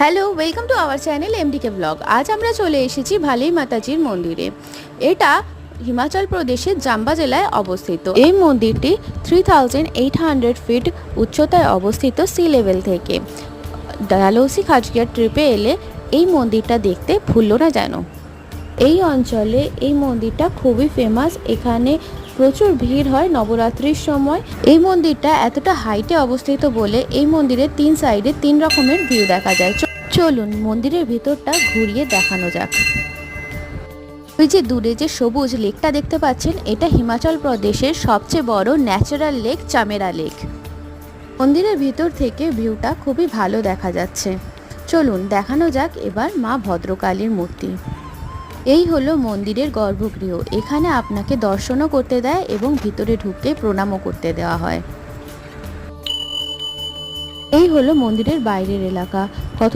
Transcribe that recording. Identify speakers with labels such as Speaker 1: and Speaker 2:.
Speaker 1: Hello, welcome to our channel MDK blog. আজ আমরা চলে এসেছি ভালেই মাতাজির মন্দিরে। এটা হিমাচল প্রদেশের জাম্বা জেলায় অবস্থিত। এই মন্দিরটি 3800 ফিট উচ্চতায় অবস্থিত সি লেভেল থেকে। ডালহৌসি খাজকিয়া ট্রিপে এলে এই মন্দিরটা দেখতে ভুললো না যেন। এই অঞ্চলে এই মন্দিরটা খুবই ফেমাস। এখানে প্রচুর ভিড় হয় নবরাত্রির সময়। এই মন্দিরটা এতটা হাইটে অবস্থিত বলে এই মন্দিরের 3 সাইডে 3 রকমের ভিউ দেখা যায়। চলুন মন্দিরের ভিতরটা ঘুরিয়ে দেখানো যাক। ওই যে দূরে যে সবুজ লেকটা দেখতে পাচ্ছেন, এটা হিমাচল প্রদেশের সবচেয়ে বড় ন্যাচারাল লেক চামেরা লেক। মন্দিরের ভিতর থেকে ভিউটা খুবই ভালো দেখা যাচ্ছে। চলুন দেখানো যাক এবার মা ভদ্রকালীর মূর্তি। এই হলো মন্দিরের গর্ভগৃহ। এখানে আপনাকে দর্শনও করতে দেয় এবং ভিতরে ঢুকে প্রণামও করতে দেওয়া হয়। এই হলো মন্দিরের বাইরের এলাকা। কত